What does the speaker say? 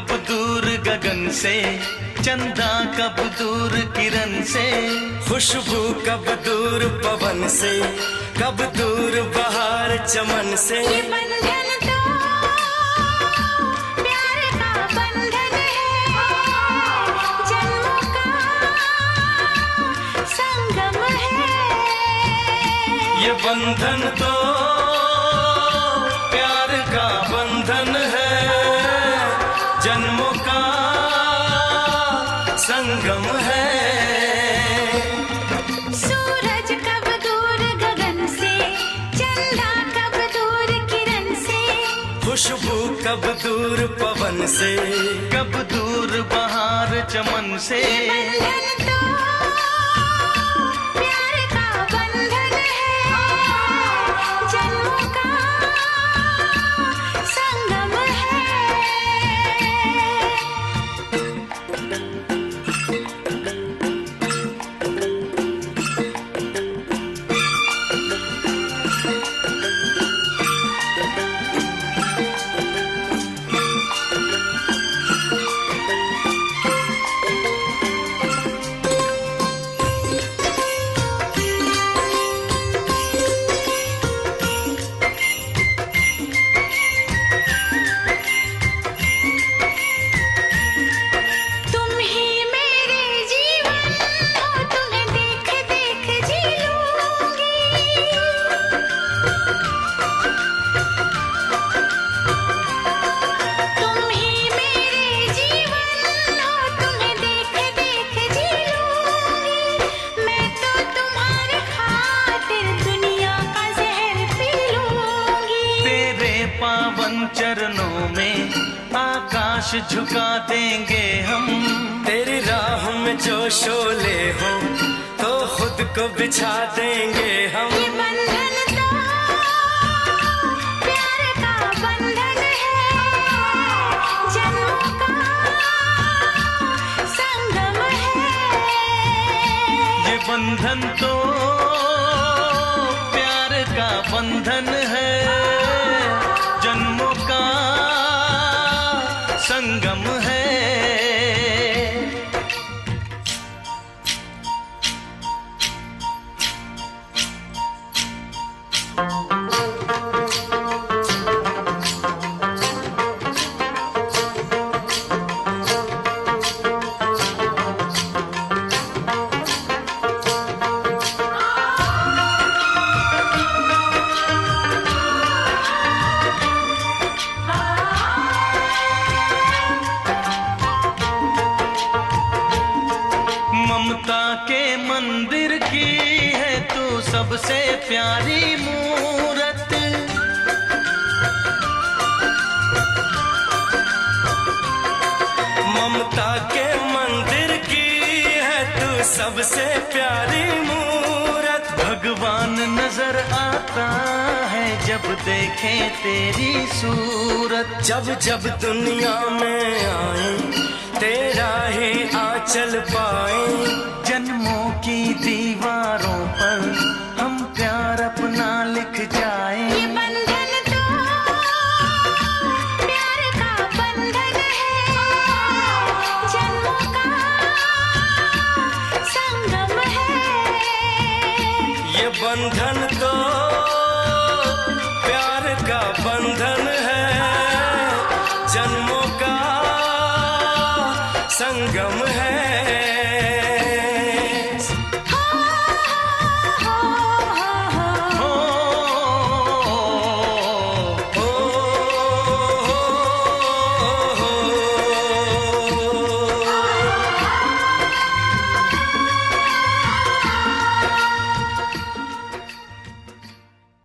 कब दूर गगन से, चंदा कब दूर किरण से, खुशबू कब दूर पवन से, कब दूर बहार चमन से। ये बंधन तो प्यार का बंधन है, जन्मों का संगम है। ये बंधन तो प्यार का बंधन है, जन्मों का संगम है। सूरज कब दूर गगन से, चंदा कब दूर किरण से, खुशबू कब दूर पवन से, कब दूर बहार चमन से। बंधन तो प्यार का बंधन है, जन्मों का संगम है। तुम ही मेरे जीवन हो, तुम्हें देख देख जी लूंगी। तुम ही मेरे जीवन हो, तुम्हें देख देख जी लूंगी। मैं तो तुम्हारे खातिर दुनिया का जहर पी लूंगी। तेरे पावन चरणों में आकाश झुका देंगे हम। तेरी राह में जो शोले हो तो खुद को बिछा देंगे हम। ये बंधन तो प्यार का बंधन है, जन्मों का संगम है। ये बंधन तो प्यार का बंधन है, जन्मों का संगम है। ममता के मंदिर की है तू सबसे प्यारी मूरत। ममता के मंदिर की है तू सबसे प्यारी मूरत। भगवान नजर आता है जब देखे तेरी सूरत। जब जब दुनिया में आए तेरा ही आंचल पाए। जन्मों की दीवारों पर हम प्यार अपना लिख जाएं। ये बंधन तो प्यार का बंधन है, जन्मों का संगम है। ये बंधन तो प्यार का बंधन है, जन्मों का संगम है।